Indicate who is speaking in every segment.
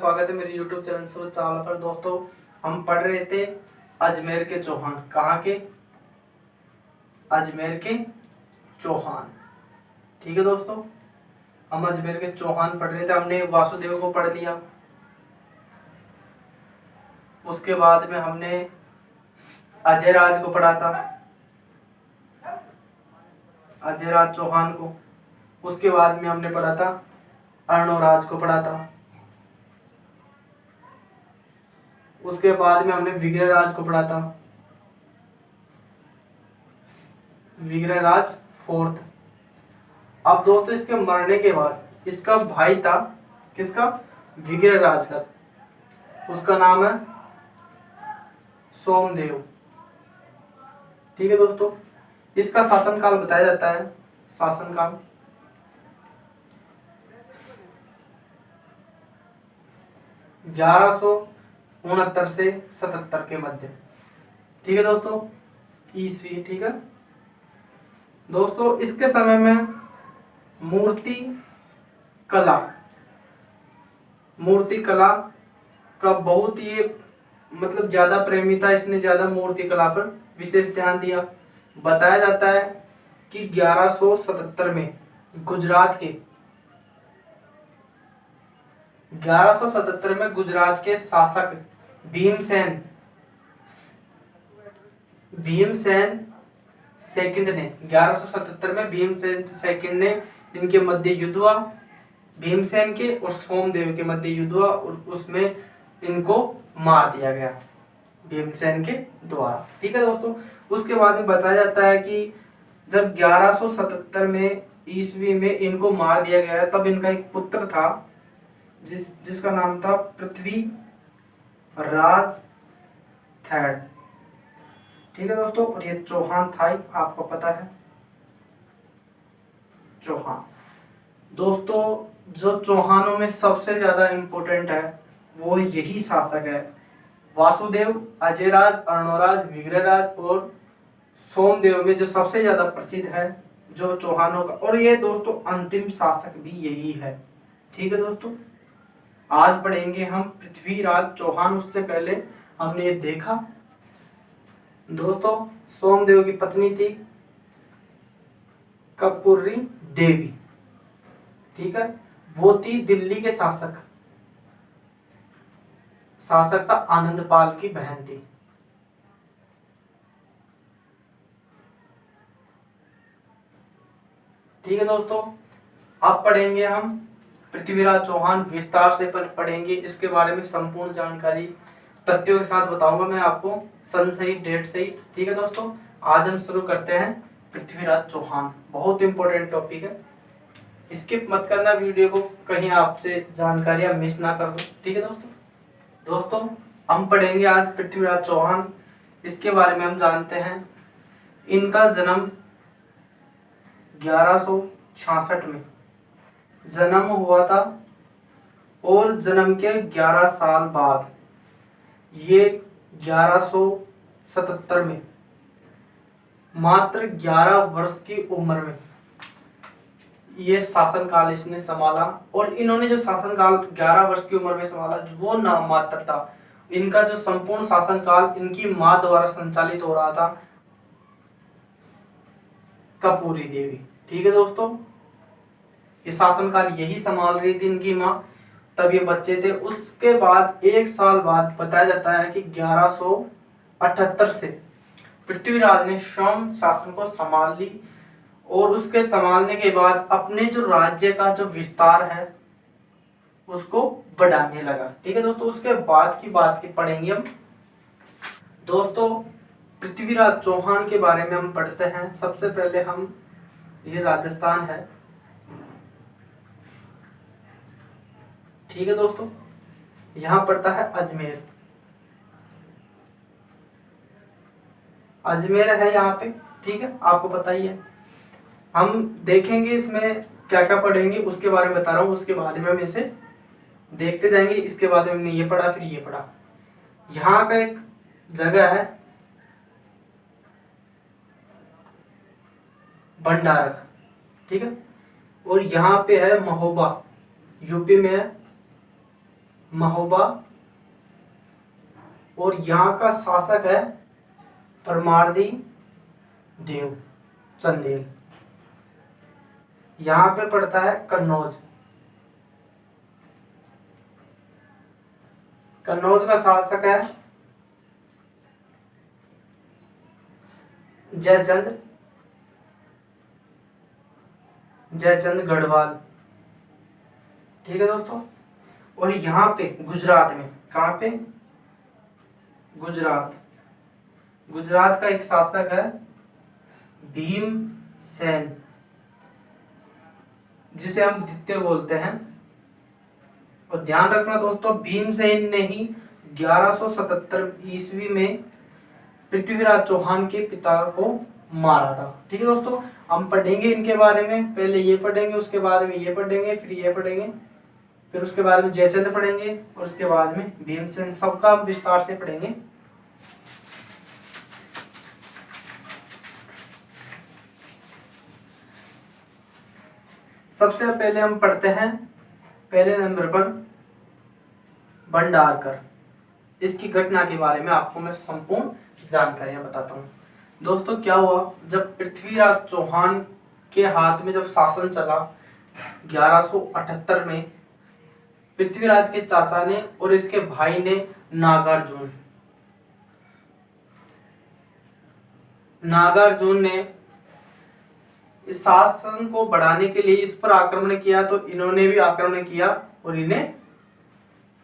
Speaker 1: स्वागत है मेरे YouTube चैनल सूरज चावला पर। दोस्तों, हम पढ़ रहे थे अजमेर के चौहान। कहाँ के? अजमेर के चौहान। ठीक है दोस्तों, हम अजमेर के चौहान पढ़ रहे थे। हमने वासुदेव को पढ़ लिया, उसके बाद में हमने अजयराज को पढ़ा था, अजयराज चौहान को। उसके बाद में हमने पढ़ा था अर्णोराज को पढ़ा था। उसके बाद में हमने विग्रहराज को पढ़ा था, विग्रहराज फोर्थ। अब दोस्तों, इसके मरने के बाद इसका भाई था, किसका? विग्रहराज का। उसका नाम है सोमदेव। ठीक है दोस्तों, इसका शासनकाल बताया जाता है। शासनकाल 1169 से 77 के मध्य। ठीक है दोस्तों, ईस्वी। ठीक है दोस्तों, इसके समय में मूर्ति कला का बहुत ही मतलब ज्यादा प्रेमी था। इसने ज्यादा मूर्ति कला पर विशेष ध्यान दिया। बताया जाता है कि 1177 में गुजरात के शासक भीमसेन सेकंड ने 1177 में भीमसेन सेकंड ने इनके मध्य युद्ध हुआ। भीमसेन के और सोमदेव के मध्य युद्ध हुआ और उसमें इनको मार दिया गया भीमसेन के द्वारा। ठीक है दोस्तों, उसके बाद में बताया जाता है कि जब 1177 में ईस्वी में इनको मार दिया गया, तब इनका एक पुत्र था जिसका नाम था पृथ्वीराज थर्ड। ठीक है दोस्तों, और ये चौहान था ही, आपको पता है चौहान। दोस्तों, जो चौहानों में सबसे ज्यादा इम्पोर्टेंट है वो यही शासक है। वासुदेव, अजयराज, अर्णोराज, विग्रहराज और सोमदेव में जो सबसे ज्यादा प्रसिद्ध है जो चौहानों का, और ये दोस्तों अंतिम शासक भी यही है। ठीक है दोस्तों, आज पढ़ेंगे हम पृथ्वीराज चौहान। उससे पहले हमने ये देखा दोस्तों, सोमदेव की पत्नी थी कर्पूरी देवी। ठीक है, वो थी दिल्ली के शासक था आनंदपाल की बहन थी। ठीक है दोस्तों, अब पढ़ेंगे हम पृथ्वीराज चौहान। विस्तार से पढ़ेंगे इसके बारे में, संपूर्ण जानकारी तथ्यों के साथ बताऊंगा मैं आपको, सन सहित, डेट सहित। ठीक है दोस्तों, आज हम शुरू करते हैं पृथ्वीराज चौहान। बहुत इंपॉर्टेंट टॉपिक है, स्किप मत करना वीडियो को, कहीं आपसे जानकारियां मिस ना कर दो। ठीक है दोस्तों, हम पढ़ेंगे आज पृथ्वीराज चौहान। इसके बारे में हम जानते हैं, इनका जन्म 1166 में जन्म हुआ था और जन्म के 11 साल बाद ये 1177 में मात्र 11 वर्ष की उम्र में ये शासनकाल इसने संभाला। और इन्होंने जो शासनकाल 11 वर्ष की उम्र में संभाला वो नाम मात्र था। इनका जो संपूर्ण शासनकाल इनकी मां द्वारा संचालित हो रहा था, कर्पूरी देवी। ठीक है दोस्तों, ये शासनकाल यही संभाल रही थी इनकी मां, तब ये बच्चे थे। उसके बाद 1 साल बाद बताया जाता है कि 1178 से पृथ्वीराज ने स्वयं शासन को संभाल ली और उसके संभालने के बाद अपने जो राज्य का जो विस्तार है उसको बढ़ाने लगा। ठीक है दोस्तों, उसके बाद की बात की पढ़ेंगे हम। दोस्तों, पृथ्वीराज चौहान के बारे में हम पढ़ते हैं। सबसे पहले हम, ये राजस्थान है। ठीक है दोस्तों, यहां पड़ता है अजमेर। अजमेर है यहाँ पे। ठीक है, आपको पता ही है। हम देखेंगे इसमें क्या क्या पढ़ेंगे, उसके बारे में बता रहा हूँ। उसके बाद में हम इसे देखते जाएंगे। इसके बाद में हमने ये पढ़ा, फिर ये पढ़ा। यहाँ का एक जगह है भंडारक। ठीक है, और यहाँ पे है महोबा, यूपी में है महोबा, और यहाँ का शासक है परमार्दी देव चंदेल। यहाँ पे पड़ता है कन्नौज। कन्नौज का शासक है जयचंद गढ़वाल। ठीक है दोस्तों। और यहाँ पे गुजरात में, कहाँ पे, गुजरात का एक शासक है भीमसेन, जिसे हम द्वितीय बोलते हैं। और ध्यान रखना दोस्तों, भीमसेन ने ही 1177 ईस्वी में पृथ्वीराज चौहान के पिता को मारा था। ठीक है दोस्तों, हम पढ़ेंगे इनके बारे में, पहले ये पढ़ेंगे, उसके बाद में ये पढ़ेंगे, फिर ये पढ़ेंगे, फिर उसके बाद में जयचंद पढ़ेंगे, और उसके बाद में भीमसेन, सबका विस्तार से पढ़ेंगे। सबसे पहले हम पढ़ते हैं पहले नंबर पर भंडारकर। इसकी घटना के बारे में आपको मैं संपूर्ण जानकारियां बताता हूँ। दोस्तों क्या हुआ, जब पृथ्वीराज चौहान के हाथ में जब शासन चला 1178 में, पृथ्वीराज के चाचा ने और इसके भाई ने नागार्जुन ने इस शासन को बढ़ाने के लिए इस पर आक्रमण किया, तो इन्होंने भी आक्रमण किया और इन्हें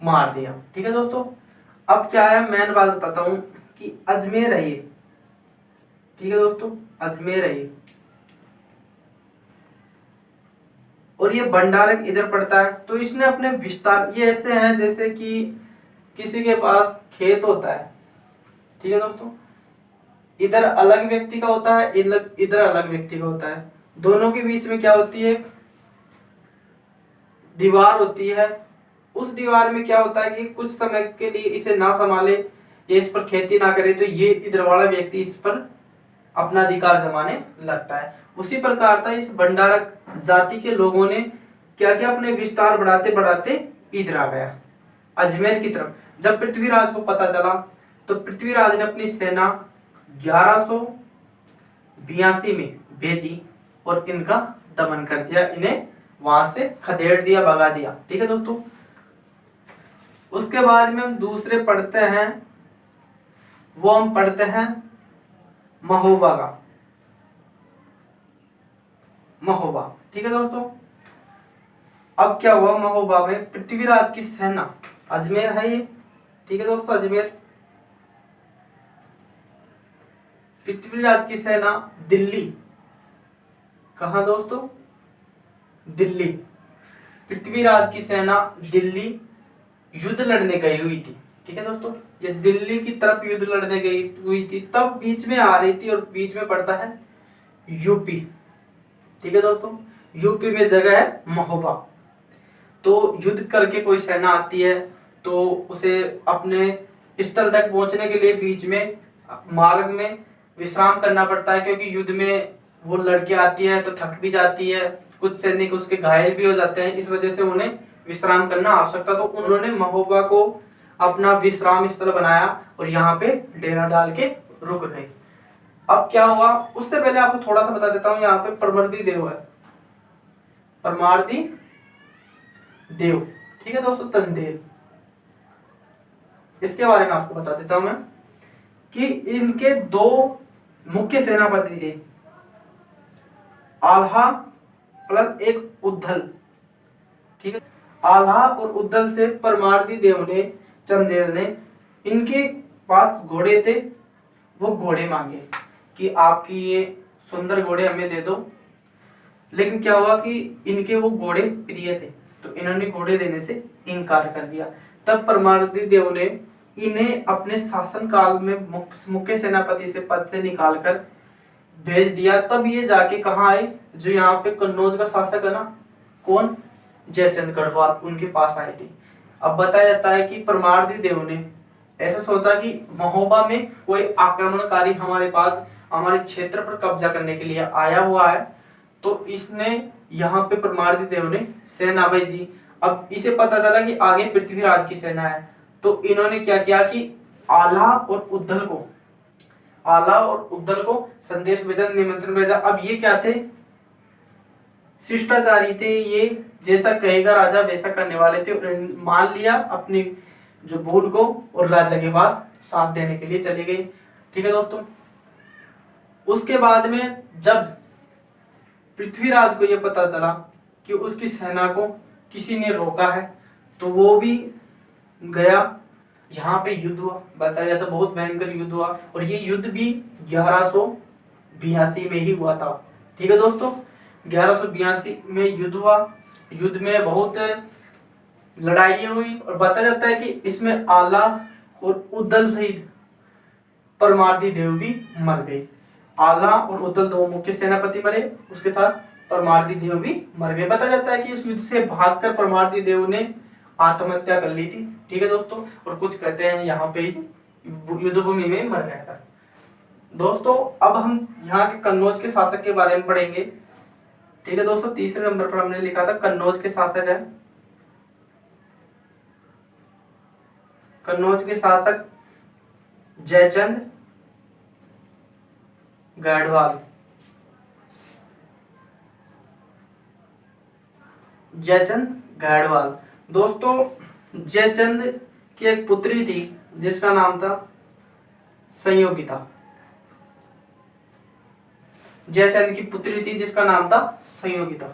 Speaker 1: मार दिया। ठीक है दोस्तों। अब क्या है, मैं बात बताता हूं कि अजमेर है ये। ठीक है दोस्तों, अजमेर है ये, और ये भंडारक इधर पड़ता है। तो इसने अपने विस्तार, ये ऐसे हैं जैसे कि किसी के पास खेत होता है। ठीक है दोस्तों, इधर अलग व्यक्ति का होता है, इधर अलग व्यक्ति का होता है, दोनों के बीच में क्या होती है, दीवार होती है। उस दीवार में क्या होता है कि कुछ समय के लिए इसे ना संभाले या इस पर खेती ना करे, तो ये इधर वाला व्यक्ति इस पर अपना अधिकार जमाने लगता है। उसी प्रकार था इस भंडारक जाति के लोगों ने क्या किया, अपने विस्तार बढ़ाते बढ़ाते इधर आ गया अजमेर की तरफ। जब पृथ्वीराज को पता चला, तो पृथ्वीराज ने अपनी सेना 1182 में भेजी और इनका दमन कर दिया, इन्हें वहां से खदेड़ दिया, भगा दिया। ठीक है दोस्तों। उसके बाद में हम दूसरे पढ़ते हैं, वो हम पढ़ते हैं महोबा का, महोबा। ठीक है दोस्तों। अब क्या हुआ, महोबा में पृथ्वीराज की सेना, अजमेर है ये। ठीक है दोस्तों, अजमेर, पृथ्वीराज की सेना दिल्ली, कहा दोस्तों, दिल्ली, पृथ्वीराज की सेना दिल्ली युद्ध लड़ने गई हुई थी। ठीक है दोस्तों, ये दिल्ली की तरफ युद्ध लड़ने गई हुई थी, तब बीच में आ रही थी, और बीच में पड़ता है यूपी। ठीक है दोस्तों, यूपी में जगह है महोबा। तो युद्ध करके कोई सेना आती है, तो उसे अपने स्थल तक पहुंचने के लिए बीच में मार्ग में विश्राम करना पड़ता है, क्योंकि युद्ध में वो लड़के आती है तो थक भी जाती है, कुछ सैनिक उसके घायल भी हो जाते हैं, इस वजह से उन्हें विश्राम करना आवश्यक था। तो उन्होंने महोबा को अपना विश्राम स्थल बनाया और यहाँ पे डेरा डाल के रुक गए। अब क्या हुआ, उससे पहले आपको थोड़ा सा बता देता हूँ, यहाँ पे परमार्दी देव है, परमार्दी देव। ठीक है दोस्तों, चंदेल, इसके बारे में आपको बता देता हूं मैं कि इनके दो मुख्य सेनापति थे, आल्हा प्लस एक उद्धल। ठीक है, आल्हा और उद्धल से परमार्दी देव ने, चंदेल ने, इनके पास घोड़े थे, वो घोड़े मांगे कि आपकी ये सुंदर घोड़े हमें दे दो। लेकिन क्या हुआ कि इनके वो घोड़े प्रिय थे, तो इन्होंने घोड़े देने से इनकार कर दिया। तब परमार्दी देव ने इन्हें अपने शासन काल में मुख्य सेनापति से पद से निकालकर भेज दिया। तब ये जाके कहाँ आए, जो यहाँ पे कन्नौज का शासक है ना, कौन, जयचंद गढ़वाल, उनके पास आए थे। अब बताया जाता है कि परमार्दी देव ने ऐसा सोचा कि महोबा में कोई आक्रमणकारी हमारे पास, हमारे क्षेत्र पर कब्जा करने के लिए आया हुआ है, तो इसने यहाँ पे परमार्दी देव ने सेना भेजी। अब इसे पता चला कि आगे पृथ्वीराज की सेना है, तो इन्होंने क्या किया कि आला और उद्दल को संदेश भेजा, निमंत्रण भेजा। अब ये क्या थे, शिष्टाचारी थे, ये जैसा कहेगा राजा वैसा करने वाले थे। उन्होंने मान लिया अपनी जो भूल को और राजा के पास साथ देने के लिए चले गए। ठीक है दोस्तों, उसके बाद में जब पृथ्वीराज को यह पता चला कि उसकी सेना को किसी ने रोका है, तो वो भी गया। यहाँ पे युद्ध हुआ, बताया जाता बहुत भयंकर युद्ध हुआ, और ये युद्ध भी 1182 में ही हुआ था। ठीक है दोस्तों, 1182 में युद्ध हुआ। युद्ध में बहुत लड़ाई हुई, और बताया जाता है कि इसमें आला और उद्दल सहित परमार्दी देव भी मर गए। आला और उद्दल दो मुख्य सेनापति मरे, उसके साथ परमार्दी देव भी मर गए। बताया जाता है कि इस युद्ध से भागकर परमार्दी देव ने आत्महत्या कर ली थी। ठीक है दोस्तों, और कुछ कहते हैं यहाँ पे युद्ध भूमि में मर गया था। दोस्तों अब हम यहाँ के कन्नौज के शासक के बारे में पढ़ेंगे। ठीक है दोस्तों, तीसरे नंबर पर हमने लिखा था कन्नौज के शासक है, कन्नौज के शासक जयचंद गढ़वाल। जयचंद गढ़वाल। दोस्तों जयचंद की एक पुत्री थी जिसका नाम था संयोगिता। जयचंद की पुत्री थी जिसका नाम था संयोगिता।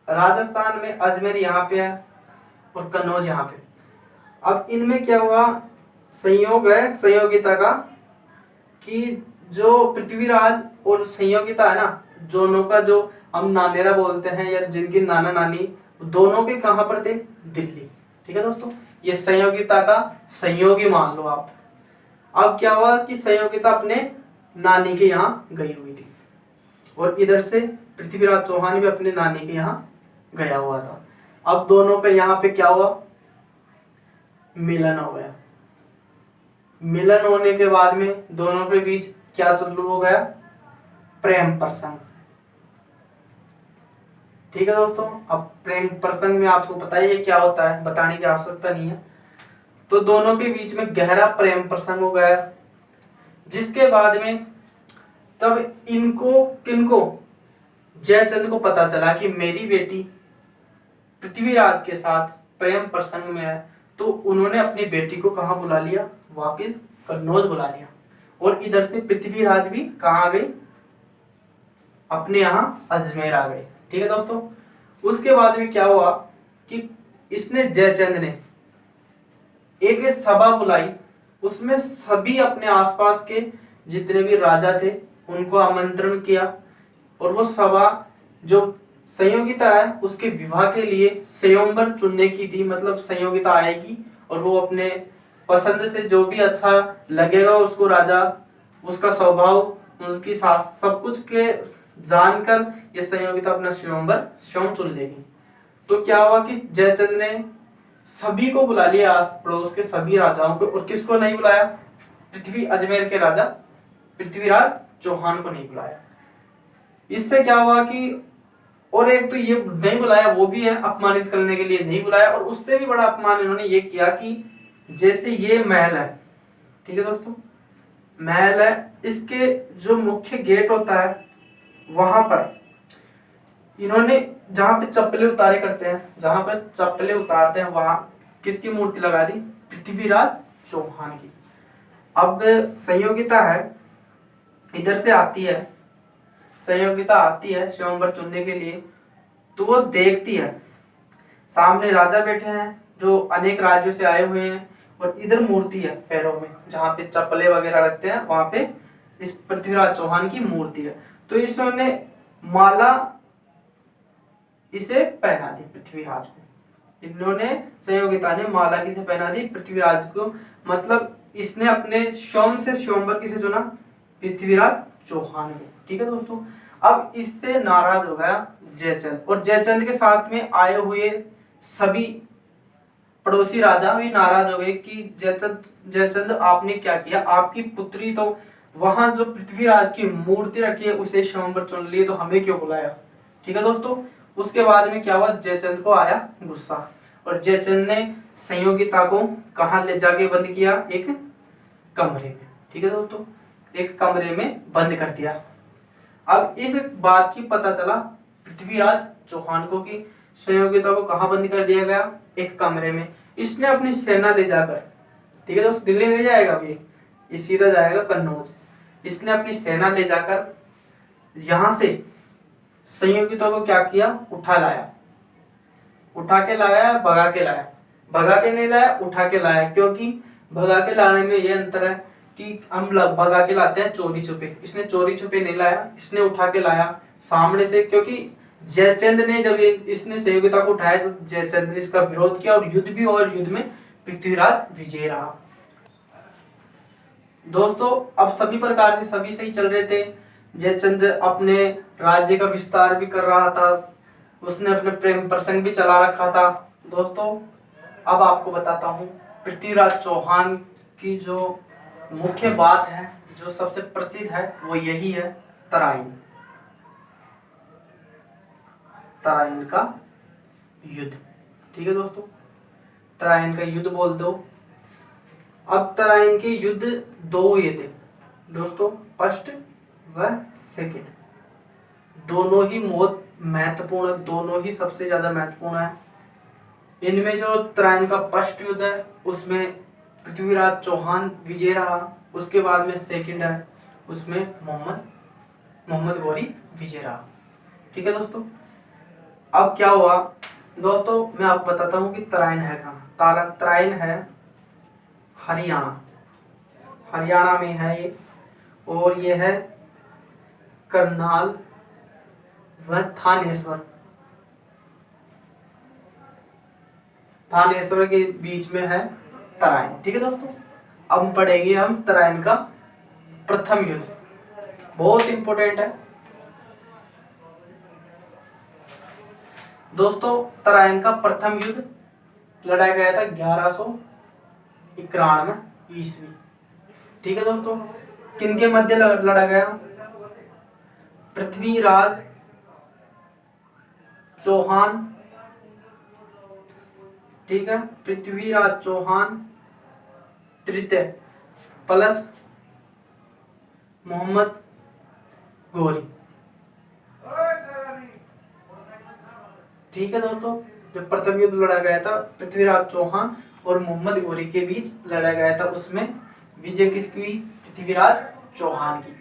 Speaker 1: राजस्थान में अजमेर यहाँ पे है और कन्नौज यहाँ पे। अब इनमें क्या हुआ, संयोग है संयोगिता का कि जो पृथ्वीराज और संयोगिता है ना, दोनों का जो हम नानेरा बोलते हैं या जिनकी नाना नानी, दोनों के कहाँ पर थे, दिल्ली। ठीक है दोस्तों, ये संयोगिता का संयोगी मान लो आप। अब क्या हुआ कि संयोगिता अपने नानी के यहाँ गई हुई थी, और इधर से पृथ्वीराज चौहान भी अपने नानी के यहाँ गया हुआ था। अब दोनों का यहाँ पे क्या हुआ, मिलन हो गया। मिलन होने के बाद में दोनों के बीच क्या चालू हो गया, प्रेम प्रसंग। ठीक है दोस्तों, अब प्रेम प्रसंग में आपको पता ही है क्या होता है, बताने की आवश्यकता नहीं है। तो दोनों के बीच में गहरा प्रेम प्रसंग हो गया, जिसके बाद में तब इनको किनको, जयचंद को पता चला कि मेरी बेटी पृथ्वीराज के साथ प्रेम प्रसंग में है, तो उन्होंने अपनी बेटी को कहाँ बुला लिया, वापिस कन्नौज बुला लिया। और इधर से पृथ्वीराज भी कहाँ आ गए, अपने यहाँ अजमेर आ गए। ठीक है दोस्तों, उसके बाद में क्या हुआ कि इसने जयचंद ने एक सभा बुलाई, उसमें सभी अपने आसपास के जितने भी राजा थे उनको आमंत्रण किया, और वो सभा जो संयोगिता है उसके विवाह के लिए स्वयंवर चुनने की थी। मतलब संयोगिता आएगी और वो अपने पसंद से जो भी अच्छा लगेगा उसको, राजा उसका स्वभाव उसकी सास सब कुछ के जानकर ये संयोगिता अपना स्वयं चुन लेगी। तो क्या हुआ कि जयचंद ने सभी को बुला लिया, आस पड़ोस के सभी राजाओं को, और किसको नहीं बुलाया, अजमेर के राजा पृथ्वीराज चौहान को नहीं बुलाया। इससे क्या हुआ कि, और एक तो ये नहीं बुलाया वो भी है अपमानित करने के लिए नहीं बुलाया, और उससे भी बड़ा अपमान इन्होंने ये किया कि जैसे ये महल है, ठीक है दोस्तों, महल है, इसके जो मुख्य गेट होता है वहां पर इन्होंने जहां पे चप्पलें उतारे करते हैं, जहां पर चप्पलें उतारते हैं वहां किसकी मूर्ति लगा दी, पृथ्वीराज चौहान की। अब संयोगिता है इधर से आती है, संयोगिता आती है स्वयंवर चुनने के लिए, तो वो देखती है सामने राजा बैठे हैं जो अनेक राज्यों से आए हुए हैं, और इधर मूर्ति है पैरों में जहाँ पे चप्पलें वगैरह रखते हैं, वहां पे इस पृथ्वीराज चौहान की मूर्ति है। तो इसने माला इसे पहना दी पृथ्वीराज को, इन्होंने संयोगिता ने माला किसे पहना दी, पृथ्वीराज को। मतलब इसने अपने स्वयं से स्वयंवर किसे चुना, पृथ्वीराज चौहान को। ठीक है दोस्तों, अब इससे नाराज हो गया जयचंद, और जयचंद के साथ में आए हुए सभी पड़ोसी राजा भी नाराज हो गए कि जयचंद आपने क्या किया, आपकी पुत्री तो वहां जो पृथ्वीराज की मूर्ति रखी है उसे स्वयंवर चुन लिए, तो हमें क्यों बुलाया। ठीक है दोस्तों। उसके बाद में क्या हुआ, जयचंद को आया गुस्सा, और जयचंद ने संयोगिता को कहाँ ले जाके बंद किया, एक कमरे में। ठीक है दोस्तों, एक कमरे में बंद कर दिया। अब इस बात की पता चला पृथ्वीराज चौहान को कि संयोगिता को कहाँ बंद कर दिया गया, एक कमरे में। इसने अपनी सेना ले जाकर, ठीक है दोस्तों, दिल्ली नहीं जाएगा अभी, ये सीधा जाएगा कन्नौज। इसने अपनी सेना ले जाकर यहां से संयोगिता को क्या किया, उठा लाया। उठा के लाया, भगा के लाया। भगा के नहीं लाया, उठा के लाया। क्योंकि भगा के लाने में ये अंतर है कि हम भगा के लाते हैं चोरी छुपे, इसने चोरी छुपे नहीं लाया, इसने उठा के लाया सामने से। क्योंकि जयचंद ने जब इसने संयोगिता को उठाया तो जयचंद ने इसका विरोध किया और युद्ध भी, और युद्ध में पृथ्वीराज विजय रहा। दोस्तों अब सभी प्रकार से सभी सही चल रहे थे। जयचंद अपने राज्य का विस्तार भी कर रहा था, उसने अपने प्रेम प्रसंग भी चला रखा था। दोस्तों अब आपको बताता हूँ पृथ्वीराज चौहान की जो मुख्य बात है, जो सबसे प्रसिद्ध है, वो यही है, तराइन। तराइन का युद्ध। ठीक है दोस्तों, तराइन का युद्ध बोल दो। अब तराइन के युद्ध दो हुए थे दोस्तों, फर्स्ट व सेकंड। दोनों ही बहुत महत्वपूर्ण, दोनों ही सबसे ज्यादा महत्वपूर्ण है। इनमें जो तराइन का फर्स्ट युद्ध है उसमें पृथ्वीराज चौहान विजय रहा। उसके बाद में सेकंड है, उसमें मोहम्मद गौरी विजय रहा। ठीक है दोस्तों। अब क्या हुआ दोस्तों, मैं आपको बताता हूँ कि तराइन है कहाँ। तराइन है हरियाणा, हरियाणा में है ये, और ये है करनाल व थानेश्वर, थानेश्वर के बीच में है तराइन। ठीक है दोस्तों। अब हम पढ़ेंगे हम तराइन का प्रथम युद्ध, बहुत इंपॉर्टेंट है दोस्तों। तराइन का प्रथम युद्ध लड़ा गया था 1191 ईस्वी। ठीक है दोस्तों। किनके मध्य लड़ा गया, पृथ्वीराज चौहान, ठीक है, पृथ्वीराज चौहान तृतीय प्लस मोहम्मद गौरी। ठीक है दोस्तों, जो प्रथम युद्ध लड़ा गया था पृथ्वीराज चौहान और मोहम्मद गौरी के बीच लड़ा गया था, उसमें विजय किसकी हुई, पृथ्वीराज चौहान की।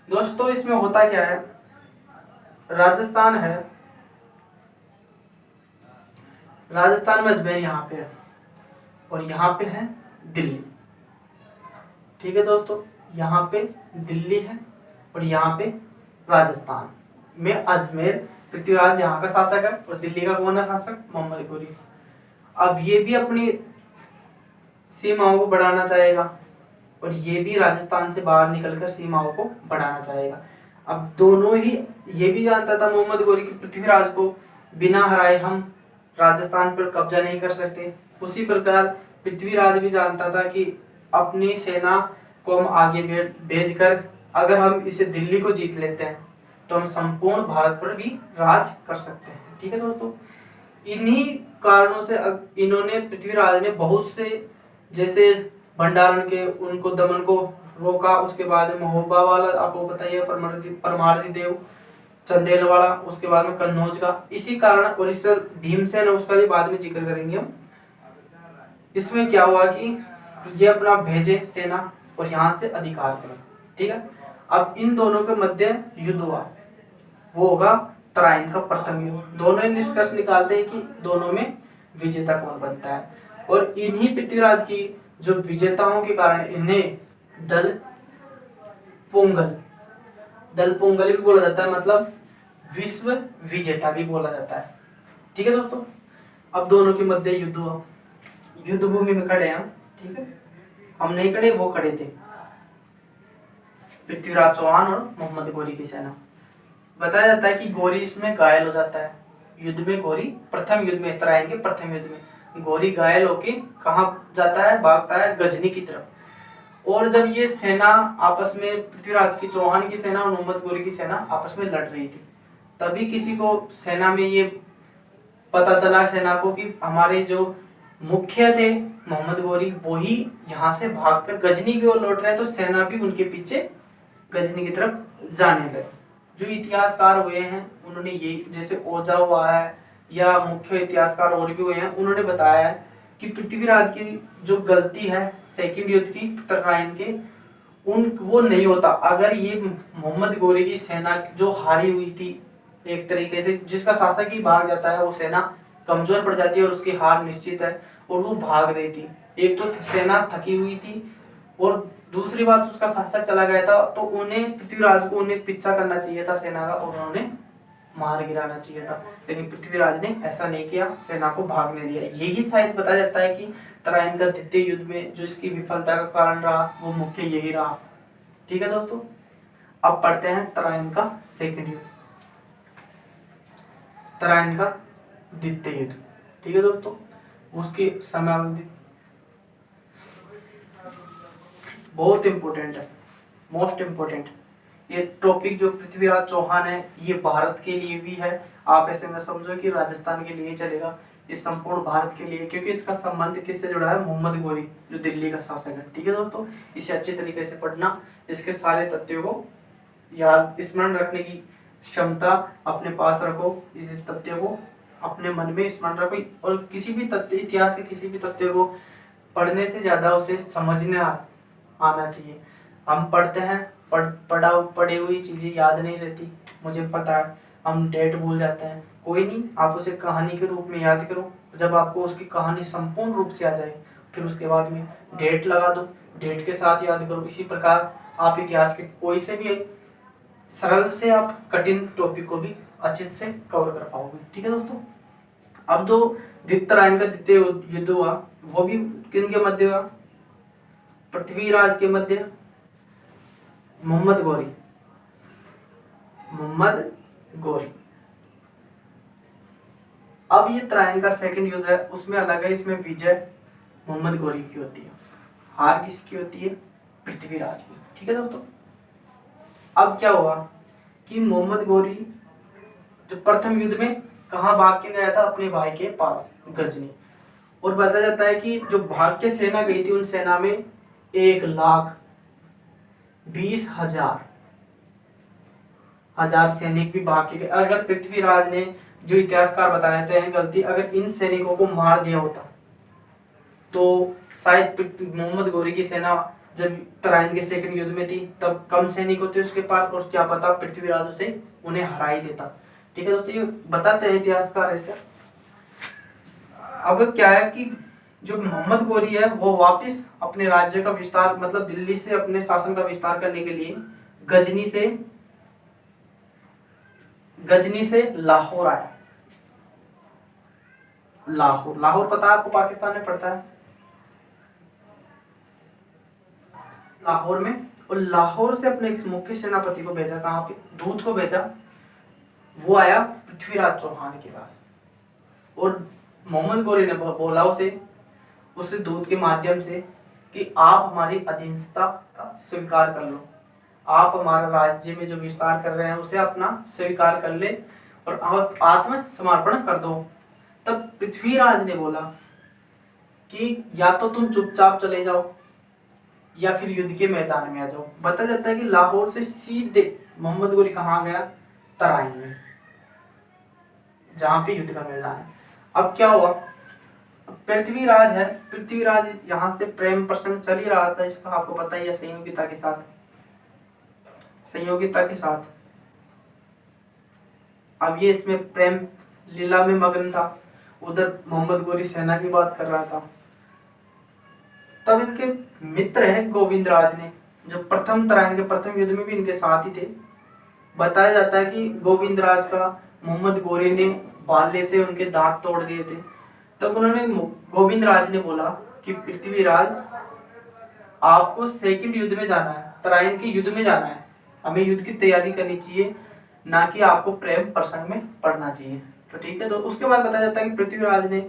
Speaker 1: दोस्तों इसमें होता क्या है, राजस्थान है, राजस्थान में अजमेर यहाँ पे है, और यहाँ पे है दिल्ली। ठीक है दोस्तों, यहाँ पे दिल्ली है और यहाँ पे राजस्थान में अजमेर, पृथ्वीराज यहाँ का शासक है, और दिल्ली का कौन है शासक, मोहम्मद गौरी। अब ये भी अपनी सीमाओं को बढ़ाना चाहेगा और ये भी राजस्थान से बाहर निकलकर सीमाओं को बढ़ाना चाहेगा। अब दोनों ही, ये भी जानता था मोहम्मद गौरी की पृथ्वीराज को बिना हराए हम राजस्थान पर कब्जा नहीं कर सकते। उसी प्रकार पृथ्वीराज भी जानता था कि अपनी सेना को हम आगे भेजकर अगर हम इसे दिल्ली को जीत लेते हैं तो हम संपूर्ण भारत पर भी राज कर सकते हैं। ठीक है दोस्तों। इन्हीं कारणों से इन्होंने, पृथ्वीराज ने बहुत से, जैसे भंडारण के, उनको दमन को रोका। उसके बाद में महोबा वाला आपको बताइए, परमार्दी देव, चंदेल वाला, उसके बाद में कन्नौज का। इसी कारण, और इस भीमसेन उसका भी बाद में जिक्र करेंगे हम। इसमें क्या हुआ कि ये अपना भेजे सेना और यहाँ से अधिकार करें। ठीक है। अब इन दोनों के मध्य युद्ध हुआ, वो होगा तराइन का प्रथम युद्ध। दोनों ही निष्कर्ष निकालते हैं कि दोनों में विजेता कौन बनता है, और इन्हीं पृथ्वीराज की जो विजेताओं के कारण इन्हें दल पोंगल भी बोला जाता है, मतलब विश्व विजेता भी बोला जाता है। ठीक है दोस्तों। अब दोनों के मध्य युद्ध हुआ, युद्ध भूमि में खड़े हैं, ठीक है, हम नहीं खड़े, वो खड़े थे, पृथ्वीराज चौहान और मोहम्मद गौरी की सेना। बताया जाता है कि गौरी इसमें घायल हो जाता है युद्ध में। गौरी प्रथम युद्ध में, तराइन के प्रथम युद्ध में गौरी घायल होके कहाँ जाता है, भागता है गजनी की तरफ। और जब ये सेना आपस में, पृथ्वीराज की चौहान की सेना और मोहम्मद गोरी की सेना आपस में लड़ रही थी, तभी किसी को सेना में ये पता चला सेना को कि हमारे जो मुख्य थे मोहम्मद गोरी वो ही यहाँ से भागकर गजनी की ओर लौट रहे हैं, तो सेना भी उनके पीछे गजनी की तरफ जाने लगी। जो इतिहासकार हुए हैं उन्होंने ये, जैसे ओझा हुआ है या मुख्य इतिहासकार और भी हुए हैं, उन्होंने बताया है कि पृथ्वीराज की जो गलती है सेकंड युद्ध की तराइन के, उन वो नहीं होता अगर ये मोहम्मद गोरी की सेना जो हारी हुई थी एक तरीके से, जिसका शासक ही भाग जाता है, वो सेना कमजोर पड़ जाती है और उसकी हार निश्चित है, और वो भाग रही थी। एक तो सेना थकी हुई थी और दूसरी बात उसका शासक चला गया था, तो उन्हें पृथ्वीराज को उन्हें पीछा करना चाहिए था सेना का और उन्होंने मार गिराना चाहिए था, लेकिन पृथ्वीराज ने ऐसा नहीं किया, सेना को भागने दिया। यही शायद बताया जाता है कि तराइन का द्वितीय युद्ध में जो इसकी विफलता का कारण रहा वो मुख्य यही रहा। ठीक है दोस्तों, अब पढ़ते हैं तराइन का सेकंड युद्ध, तराइन का द्वितीय युद्ध। ठीक है दोस्तों, उसकी समयावधि बहुत इंपॉर्टेंट है, मोस्ट इंपॉर्टेंट। ये टॉपिक जो पृथ्वीराज चौहान है ये भारत के लिए भी है, आप ऐसे में समझो कि राजस्थान के लिए ही चलेगा, इस संपूर्ण भारत के लिए, क्योंकि इसका संबंध किससे जुड़ा है, मोहम्मद गोरी जो दिल्ली का शासक है। ठीक है दोस्तों, इसे अच्छे तरीके से पढ़ना, इसके सारे तथ्यों को याद स्मरण रखने की क्षमता अपने पास रखो, इस तथ्य को अपने मन में स्मरण रखो, और किसी भी तथ्य, इतिहास के किसी भी तथ्य को पढ़ने से ज्यादा उसे समझने आना चाहिए। हम पढ़ते हैं, पढ़ी हुई चीजें याद नहीं रहती, मुझे पता है, हम डेट भूल जाते हैं, कोई नहीं, आप उसे कहानी के रूप में याद करो, जब आपको उसकी कहानी संपूर्ण रूप से आ जाए फिर उसके बाद में डेट लगा दो, डेट के साथ याद करो। इसी प्रकार आप इतिहास के कोई से भी सरल से आप कठिन टॉपिक को भी अच्छे से कवर कर पाओगे। ठीक है दोस्तों, अब जो तराइन का द्वितीय युद्ध हुआ वो भी किनके मध्य हुआ, पृथ्वीराज के मध्य मोहम्मद गोरी, मोहम्मद गोरी। अब ये तराइन का सेकंड युद्ध है, उसमें अलग है, इसमें विजय मोहम्मद गोरी की होती है, हार किसकी होती है, पृथ्वीराज की। ठीक है दोस्तों, अब क्या हुआ कि मोहम्मद गोरी जो प्रथम युद्ध में कहाँ भाग के गया था, अपने भाई के पास गजनी, और बताया जाता है कि जो भाग के सेना गई थी उन सेना में 1,20,000 सैनिक भी भाग के गए। अगर पृथ्वीराज ने, जो इतिहासकार बताते हैं गलती, अगर इन सैनिकों को मार दिया होता तो शायद मोहम्मद गोरी की सेना जब तराइन के सेकंड युद्ध में थी तब कम सैनिक होते उसके पास, और क्या पता पृथ्वीराज उसे उन्हें हरा ही देता। ठीक है दोस्तों, ये बताते हैं इतिहासकार ऐसे। अब क्या है कि जो मोहम्मद गोरी है वो वापस अपने राज्य का विस्तार, मतलब दिल्ली से अपने शासन का विस्तार करने के लिए गजनी से लाहौर आया। लाहौर पता है आपको, पाकिस्तान में पड़ता है, लाहौर में। और लाहौर से अपने मुख्य सेनापति को भेजा, कहाँ पे, दूत को भेजा, वो आया पृथ्वीराज चौहान के पास, और मोहम्मद गोरी ने बोला उस दूत के माध्यम से कि आप हमारी अधीनता का स्वीकार कर लो, आप हमारा राज्य में जो विस्तार कर रहे हैं उसे अपना स्वीकार कर ले और आत्म समर्पण कर दो। तब पृथ्वीराज ने बोला कि या तो तुम चुपचाप चले जाओ या फिर युद्ध के मैदान में आ जाओ। बताया जाता है कि लाहौर से सीधे मोहम्मद गोरी कहाँ गया, तराइन में, जहाँ पे युद्ध का मैदान है। अब क्या हुआ, पृथ्वीराज है, पृथ्वीराज यहाँ से प्रेम प्रसंग चल ही रहा था, इसका आपको पता ही है, संयोगिता के साथ। अब ये इसमें प्रेम लीला में मग्न था, उधर मोहम्मद गोरी सेना की बात कर रहा था। तब इनके मित्र हैं गोविंद राज ने, जो प्रथम तराइन के प्रथम युद्ध में भी इनके साथ ही थे। बताया जाता है कि गोविंद राज का मोहम्मद गोरी ने बाले से उनके दांत तोड़ दिए थे। तब उन्होंने, गोविंद राज ने बोला कि पृथ्वीराज आपको सेकंड युद्ध में जाना है, तराइन के युद्ध में जाना है, हमें युद्ध की तैयारी करनी चाहिए, ना कि आपको प्रेम प्रसंग में पड़ना चाहिए। तो ठीक है, तो उसके बाद बताया जाता है कि पृथ्वीराज ने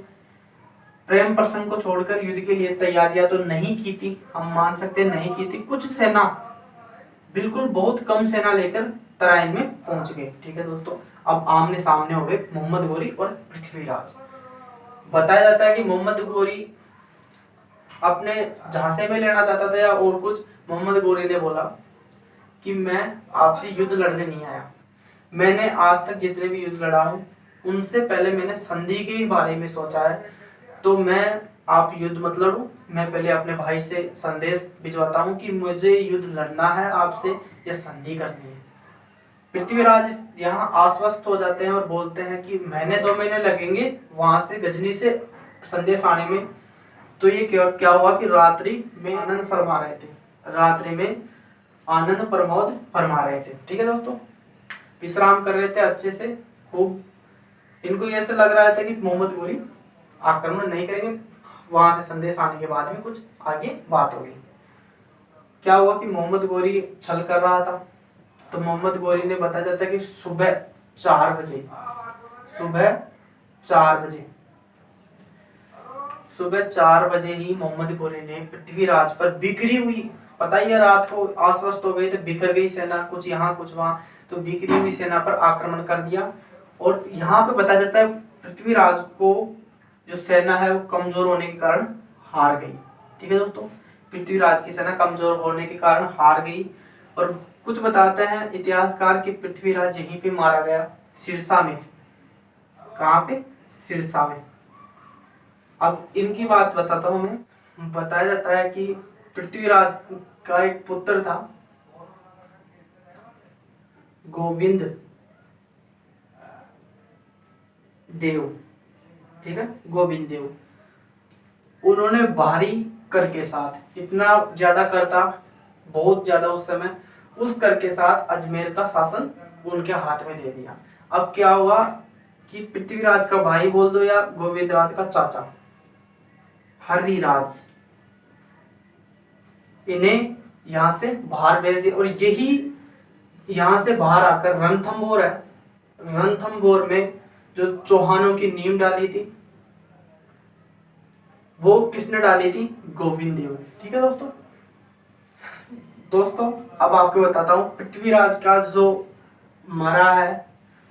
Speaker 1: प्रेम प्रसंग को छोड़कर युद्ध के लिए तैयारियां तो नहीं की थी, हम मान सकते नहीं की थी। कुछ सेना, बिल्कुल बहुत कम सेना लेकर तराइन में पहुंच गए। ठीक है दोस्तों, अब आमने सामने हो गए मोहम्मद गोरी और पृथ्वीराज। बताया जाता है कि मोहम्मद गोरी अपने झांसे में लेना चाहता था या और कुछ। मोहम्मद गोरी ने बोला कि मैं आपसे युद्ध लड़ने नहीं आया, मैंने आज तक जितने भी युद्ध लड़ा हूं उनसे पहले मैंने संधि के बारे में सोचा है, तो मैं आप युद्ध मत लड़ो, मैं पहले अपने भाई से संदेश भिजवाता हूं कि मुझे युद्ध लड़ना है आपसे या संधि करनी है। पृथ्वीराज यहाँ आश्वस्त हो जाते हैं और बोलते हैं कि महीने 2 महीने लगेंगे वहां से गजनी से संदेश आने में। तो ये क्या हुआ कि रात्रि में आनंद फरमा रहे थे, रात्रि में आनंद प्रमोद फरमा रहे थे। ठीक है दोस्तों, विश्राम कर रहे थे अच्छे से खूब। इनको ऐसे लग रहा था कि मोहम्मद गोरी आक्रमण नहीं करेंगे, वहां से संदेश आने के बाद में कुछ आगे बात होगी। क्या हुआ कि मोहम्मद गोरी छल कर रहा था, तो मोहम्मद गोरी ने बताया जाता है कि सुबह 4 बजे सुबह 4 बजे ही मोहम्मद गोरी ने पृथ्वीराज पर बिखरी हुई, पता ही है रात को आश्वस्त हो गई तो बिखर गई सेना, कुछ यहाँ कुछ वहां, तो बिखरी हुई सेना पर आक्रमण कर दिया। और यहाँ पे बताया जाता है पृथ्वीराज को जो सेना है वो कमजोर होने के कारण हार गई। ठीक है दोस्तों, पृथ्वीराज की सेना कमजोर होने के कारण हार गई। और कुछ बताते हैं इतिहासकार कि पृथ्वीराज यहीं पे मारा गया, सिरसा में। कहाँ पे? सिरसा में। अब इनकी बात बताता हूं मैं। बताया जाता है कि पृथ्वीराज का एक पुत्र था गोविंद देव। ठीक है, गोविंद देव। उन्होंने भारी कर के साथ, इतना ज्यादा कर था, बहुत ज्यादा उस समय, उस कर के साथ अजमेर का शासन उनके हाथ में दे दिया। अब क्या हुआ कि पृथ्वीराज का भाई बोल दो या गोविंद राज का चाचा हरिराज, इन्हें यहां से बाहर भेज दिया। और यही यहां से बाहर आकर रणथंभौर है, रणथंभौर में जो चौहानों की नींव डाली थी वो किसने डाली थी? गोविंद देव ने। ठीक है दोस्तों अब आपको बताता हूं पृथ्वीराज का जो मरा है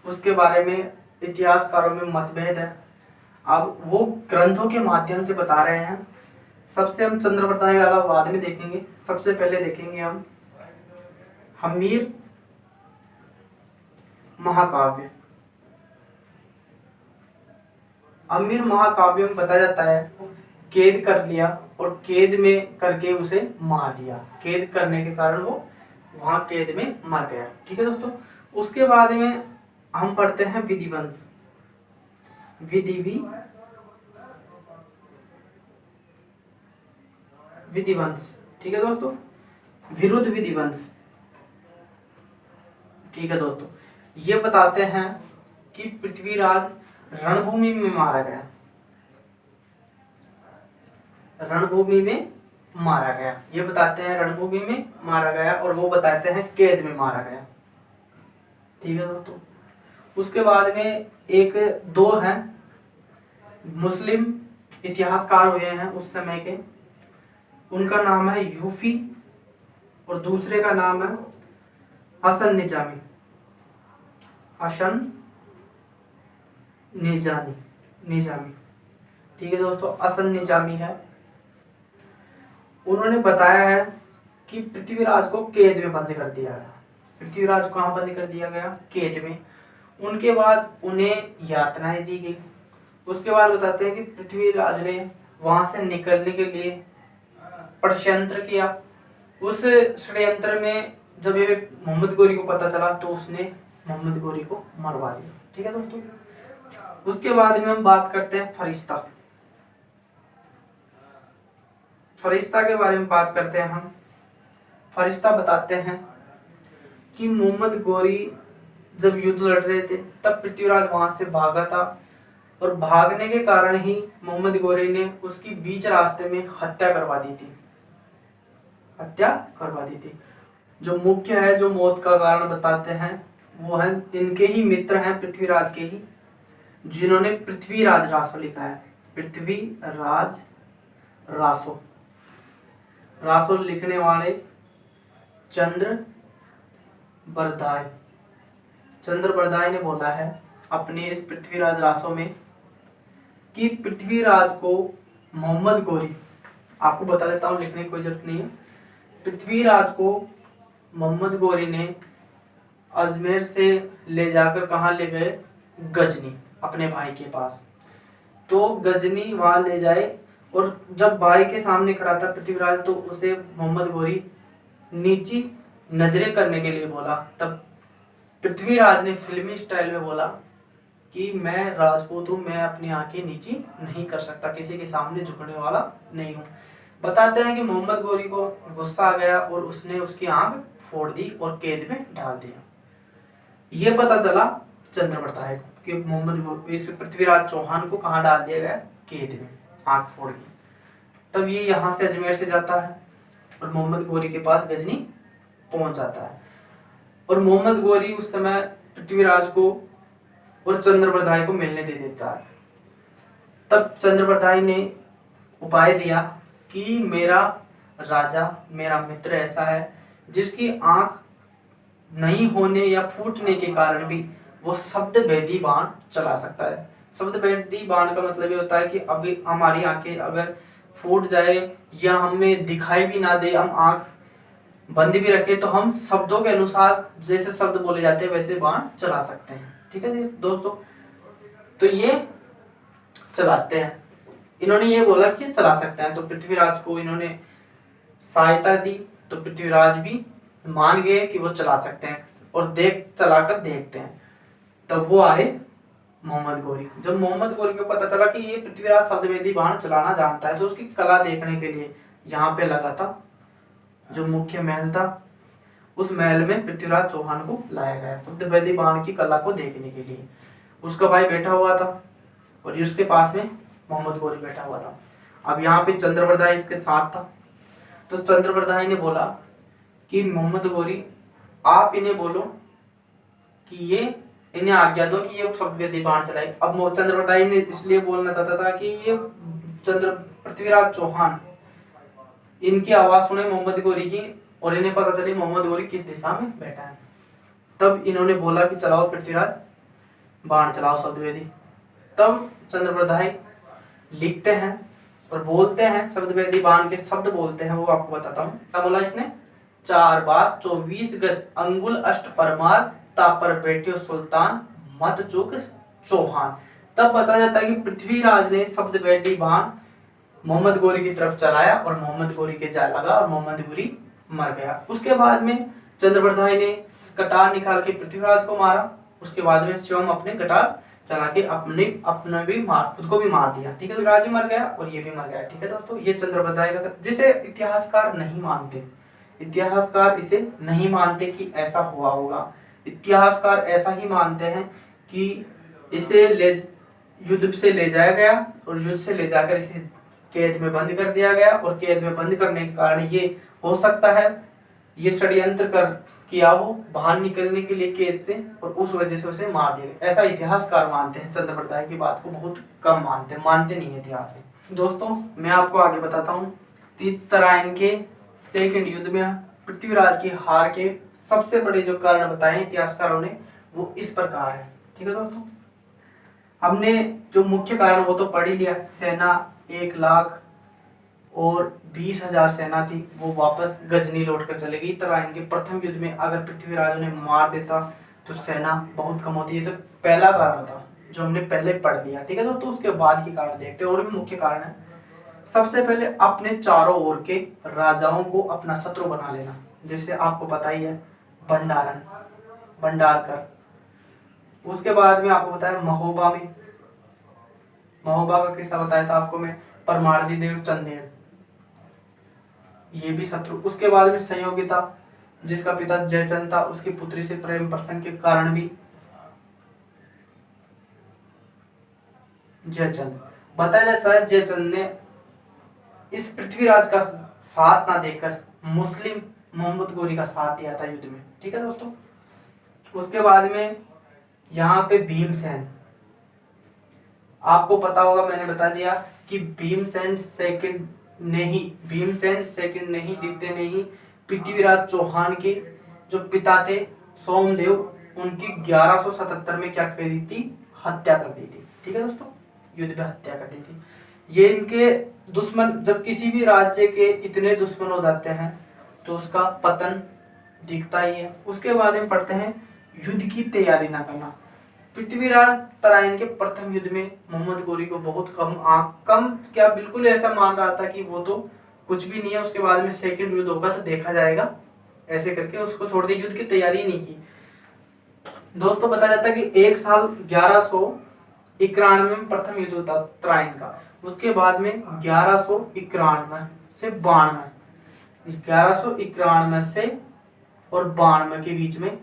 Speaker 1: उसके बारे में इतिहासकारों में मतभेद है। अब वो ग्रंथों के माध्यम से बता रहे हैं। सबसे हम चंद्रप्रताप वाला बाद में देखेंगे, सबसे पहले देखेंगे हम हम्मीर महाकाव्य। हम्मीर महाकाव्य में बताया जाता है कैद कर लिया और कैद में करके उसे मार दिया, कैद करने के कारण वो वहां कैद में मर गया। ठीक है दोस्तों, उसके बाद में हम पढ़ते हैं विधिवंश। विधिवंश। ठीक है दोस्तों, विरुद्ध विधिवंश। ठीक है दोस्तों, ये बताते हैं कि पृथ्वीराज रणभूमि में मारा गया, रणभूमि में मारा गया। ये बताते हैं रणभूमि में मारा गया और वो बताते हैं कैद में मारा गया। ठीक है दोस्तों, उसके बाद में एक दो हैं मुस्लिम इतिहासकार हुए हैं उस समय के, उनका नाम है यूफी और दूसरे का नाम है हसन निजामी। हसन निजामी। ठीक है दोस्तों, हसन निजामी है। उन्होंने बताया है कि पृथ्वीराज को कैद में बंद कर दिया गया। पृथ्वीराज को कहाँ बंद कर दिया गया? कैद में। उनके बाद उन्हें यातनाएं दी गई। उसके बाद बताते हैं कि पृथ्वीराज ने वहां से निकलने के लिए षड्यंत्र किया। उस षड्यंत्र में जब ये मोहम्मद गोरी को पता चला तो उसने मोहम्मद गोरी को मरवा दिया। ठीक है दोस्तों, उसके बाद में हम बात करते हैं फरिश्ता। फरिश्ता के बारे में बात करते हैं हम। फरिश्ता बताते हैं कि मोहम्मद गोरी जब युद्ध लड़ रहे थे तब पृथ्वीराज वहां से भागा था और भागने के कारण ही मोहम्मद गोरी ने उसकी बीच रास्ते में हत्या करवा दी थी। जो मुख्य है, जो मौत का कारण बताते हैं वो है इनके ही मित्र हैं, पृथ्वीराज के ही, जिन्होंने पृथ्वीराज रास लिखा है। पृथ्वीराज रासो। रासो लिखने वाले चंद्रबरदाई। चंद्रबरदाई ने बोला है अपने इस पृथ्वीराज रासो में कि पृथ्वीराज को मोहम्मद गोरी, आपको बता देता हूँ, लिखने की कोई जरूरत नहीं है। पृथ्वीराज को मोहम्मद गोरी ने अजमेर से ले जाकर कहाँ ले गए? गजनी, अपने भाई के पास। तो गजनी वहां ले जाए और जब भाई के सामने खड़ा था पृथ्वीराज तो उसे मोहम्मद गोरी नीची नजरें करने के लिए बोला। तब पृथ्वीराज ने फिल्मी स्टाइल में बोला कि मैं राजपूत हूँ, मैं अपनी आंखें नीची नहीं कर सकता, किसी के सामने झुकने वाला नहीं हूँ। बताते हैं कि मोहम्मद गोरी को गुस्सा आ गया और उसने उसकी आंख फोड़ दी और कैद में डाल दिया। ये पता चला चंद्रबरदाई को कि मोहम्मद इस पृथ्वीराज चौहान को कहाँ डाल दिया गया? कैद में, आंख फोड़ के। तब ये यहाँ से अजमेर से जाता है और मोहम्मद गोरी के पास गजनी पहुंच जाता है और मोहम्मद गोरी उस समय पृथ्वीराज को और चंद्रबरदाई को मिलने दे देता है। तब चंद्रबरदाई ने उपाय दिया कि मेरा राजा, मेरा मित्र ऐसा है जिसकी आंख नहीं होने या फूटने के कारण भी वो शब्द भेदी बाण चला सकता है। शब्द भेदी बाण का मतलब ये होता है कि अभी हमारी आंखें अगर फूट जाए या हमें दिखाई भी ना दे, हम आंख बंद भी रखे तो हम शब्दों के अनुसार जैसे शब्द बोले जाते हैं वैसे बाण चला सकते हैं। ठीक है दोस्तों, तो ये चलाते हैं। इन्होंने ये बोला कि चला सकते हैं, तो पृथ्वीराज को इन्होंने सहायता दी तो पृथ्वीराज भी मान गए कि वो चला सकते हैं और चलाकर देखते हैं। तब वो आए मोहम्मद गोरी। जब मोहम्मद गोरी को पता चला कि ये पृथ्वीराज शब्दवेदी बाण चलाना जानता है तो उसकी कला देखने के लिए यहाँ पे लगा था जो मुख्य महल था, उस महल में पृथ्वीराज चौहान को लाया गया शब्दवेदी बाण की कला को देखने के लिए। उसका भाई बैठा हुआ था और उसके पास में मोहम्मद गोरी बैठा हुआ था। अब यहाँ पे चंद्रबरदाई इसके साथ था। तो चंद्रबरदाई ने बोला कि मोहम्मद गोरी आप इन्हें बोलो कि ये इन्हें आज्ञा दो कि ये शब्दवेदी बाण चलाए। अब चंद्रबरदाई ने इसलिए बोलना चाहता था कि ये पृथ्वीराज चौहान इनकी आवाज सुने मोहम्मद गोरी की और इन्हें पता चले मोहम्मद गोरी किस दिशा में बैठा है। तब इन्होंने बोला कि चलाओ पृथ्वीराज बाण चलाओ शब्दवेदी। तब चंद्रबरदाई लिखते हैं और बोलते हैं शब्दवेदी बाण के शब्द बोलते हैं, वो आपको बताता हूँ। क्या बोला इसने? 4 बार 24 गज अंगुल अष्ट परमार तापर बैठे सुल्तान मत चूक चौहान। तब बताया जाता है कि पृथ्वीराज ने शब्दवेदी बाण मोहम्मद गोरी की तरफ चलाया और मोहम्मद गोरी के जा लगा और मोहम्मद गोरी मर गया। उसके बाद में चंद्रबरदाई ने कटार निकाल के पृथ्वीराज को मारा। उसके बाद में स्वयं अपने कटार चला के अपने भी खुद को भी मार दिया। ठीक है, तो राज भी मर गया और ये भी मर गया। ठीक है दोस्तों, ये चंद्रबरदाई का, जिसे इतिहासकार नहीं मानते, इतिहासकार इसे नहीं मानते कि ऐसा हुआ होगा। इतिहासकार ऐसा ही मानते हैं कि इसे युद्ध से ले जाया गया और युद्ध से ले जाकर इसे कैद में बंद कर दिया गया और कैद में बंद करने के कारण ये हो सकता है ये षड्यंत्र कर किया हो बाहर निकलने के लिए कैद से और उस वजह से उसे मार दिया। ऐसा इतिहासकार मानते हैं। चंद्रबरदाई की बात को बहुत कम मानते नहीं इतिहास में। दोस्तों मैं आपको आगे बताता हूँ। तीतरायन के सेकंड युद्ध में पृथ्वीराज की हार के सबसे बड़े जो कारण बताए इतिहासकारों ने वो इस प्रकार है। ठीक है दोस्तों, हमने जो मुख्य कारण वो तो पढ़ ही लिया। सेना 1 लाख और 20,000 सेना थी, वो वापस गजनी लौट कर चलेगी। तराइन के प्रथम युद्ध में अगर पृथ्वीराज ने मार देता तो सेना बहुत कम होती है। तो पहला कारण था जो हमने पहले पढ़ लिया। ठीक है दोस्तों, उसके बाद के कारण देखते हैं। और भी मुख्य कारण है। सबसे पहले अपने चारों ओर के राजाओं को अपना शत्रु बना लेना। जैसे आपको पता ही है भंडारन, भंडारकर। उसके बाद में आपको बताया महोबा में, महोबा का किस्सा बताया था आपको मैं, परमार्दी देव चंदेल, ये भी शत्रु। उसके बाद में संयोगिता जिसका पिता जयचंद था, उसकी पुत्री से प्रेम प्रसंग के कारण भी जयचंद। बताया जाता है जयचंद ने इस पृथ्वीराज का साथ ना देकर मुस्लिम मोहम्मद गोरी का साथ दिया था युद्ध में। ठीक है दोस्तों, उसके बाद में यहाँ पे भीमसेन, आपको पता होगा, मैंने बता दिया कि भीमसेन सेकंड नहीं द्वितीय नहीं, पृथ्वीराज चौहान के जो पिता थे सोमदेव, उनकी 1177 में क्या कर दी थी, हत्या कर दी थी। ठीक है दोस्तों, युद्ध में हत्या कर दी थी। ये इनके दुश्मन, जब किसी भी राज्य के इतने दुश्मन हो जाते हैं तो उसका पतन दिखता ही है। उसके बाद में पढ़ते हैं युद्ध की तैयारी न करना। पृथ्वीराज तराइन के प्रथम युद्ध में मोहम्मद गोरी को बहुत कम क्या बिल्कुल ऐसा मान रहा था कि वो तो कुछ भी नहीं है, उसके बाद में सेकंड युद्ध होगा तो देखा जाएगा, ऐसे करके उसको छोड़ दी, युद्ध की तैयारी नहीं की। दोस्तों बताया जाता है कि 1 साल 1191 में प्रथम युद्ध होता तराइन का, उसके बाद में 1191 से 92, 1191 से और 92 के बीच में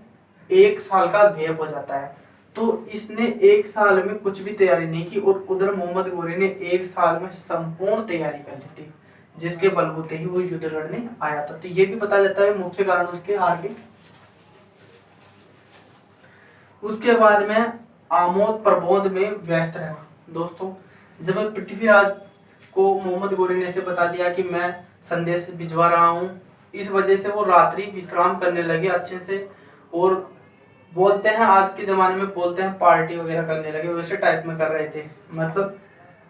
Speaker 1: 1 साल का गैप हो जाता है। तो इसने 1 साल में कुछ भी तैयारी नहीं की और उधर मोहम्मद गोरी ने 1 साल में संपूर्ण तैयारी कर ली थी, जिसके बलबूते ही वो युद्ध लड़ने आया था। तो ये भी बताया जाता है मुख्य कारण उसके आगे। उसके बाद में आमोद प्रमोद में व्यस्त रहना। दोस्तों जब पृथ्वीराज को मोहम्मद गोरी ने से बता दिया कि मैं संदेश भिजवा रहा हूँ, इस वजह से वो रात्रि विश्राम करने लगे अच्छे से, और बोलते हैं आज के जमाने में बोलते हैं पार्टी वगैरह करने लगे, वैसे टाइप में कर रहे थे। मतलब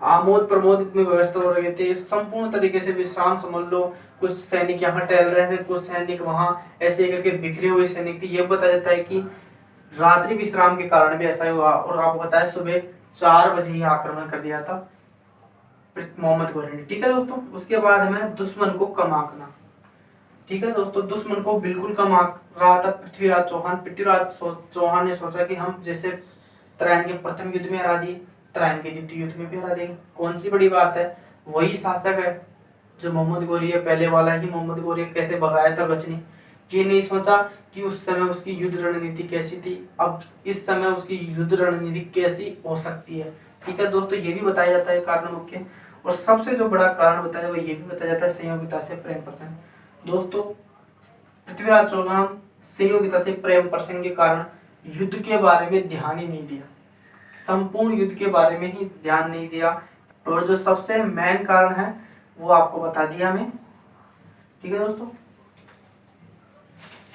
Speaker 1: आमोद प्रमोद में व्यस्त हो रहे थे, संपूर्ण तरीके से विश्राम समझ लो। कुछ सैनिक यहाँ टहल रहे थे, कुछ सैनिक वहां, ऐसे करके बिखरे हुए सैनिक थे। ये बताया जाता है कि रात्रि विश्राम के कारण भी ऐसा ही हुआ। और आपको पता है सुबह 4 बजे ही आक्रमण कर दिया था मोहम्मद गोरी ने। ठीक है दोस्तों, उसके बाद में दुश्मन को कम आंकना। ठीक है दोस्तों, दुश्मन को बिल्कुल कम आंक रहा था पृथ्वीराज चौहान। चौहान ने सोचा कि हम जैसे तराइन के प्रथम युद्ध में हरा दिए, तराइन के द्वितीय युद्ध में भी हरा देंगे, कौन सी बड़ी बात है, वही शासक है जो मोहम्मद गोरी है, पहले वाला ही मोहम्मद गोरी कैसे भगाया था गजनी। ये नहीं सोचा कि उस समय उसकी युद्ध रणनीति कैसी थी, अब इस समय उसकी युद्ध रणनीति कैसी हो सकती है। ठीक है दोस्तों, ये भी बताया जाता है कारण मुख्य। और सबसे जो बड़ा कारण बताया वो ये भी बताया जाता है संयोगिता से प्रेम प्रसंग। दोस्तों पृथ्वीराज चौहान संयोगिता से प्रेम प्रसंग के कारण युद्ध के बारे में ध्यान ही नहीं दिया, संपूर्ण युद्ध के बारे में ही ध्यान नहीं दिया। और जो सबसे मेन कारण है वो आपको बता दिया मैं। ठीक है दोस्तों,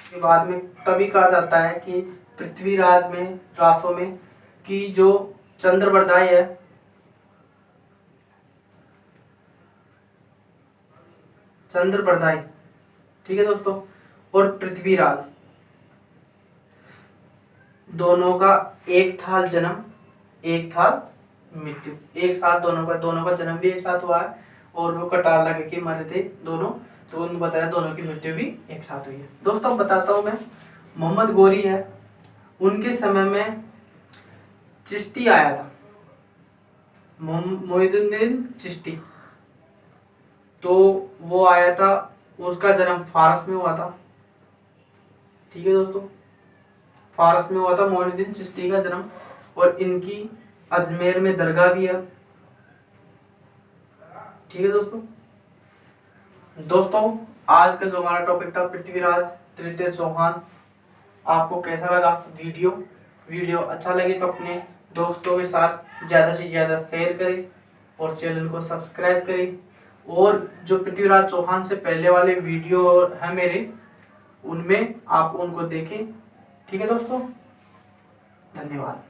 Speaker 1: के बाद में तभी कहा जाता है कि पृथ्वीराज में रासों में कि जो चंद्रबरदाई है, चंद्रबरदाई, ठीक है दोस्तों, और पृथ्वीराज दोनों का एक था जन्म एक था मृत्यु, एक साथ दोनों का जन्म भी एक साथ हुआ है, और वो कटार लगे के मरे थे दोनों, तो उन्होंने बताया दोनों की मृत्यु भी एक साथ हुई है। दोस्तों बताता हूँ मैं, मोहम्मद गोरी है, उनके समय में चिश्ती आया था, मोइनुद्दीन चिश्ती, तो वो आया था, उसका जन्म फारस में हुआ था। ठीक है दोस्तों, फारस में हुआ था मोइनुद्दीन चिश्ती का जन्म, और इनकी अजमेर में दरगाह भी है। ठीक है दोस्तों आज का जो हमारा टॉपिक था पृथ्वीराज तृतीय चौहान, आपको कैसा लगा वीडियो अच्छा लगे तो अपने दोस्तों के साथ ज़्यादा से ज़्यादा शेयर करें और चैनल को सब्सक्राइब करें। और जो पृथ्वीराज चौहान से पहले वाले वीडियो हैं मेरे, उनमें आप उनको देखें। ठीक है दोस्तों, धन्यवाद।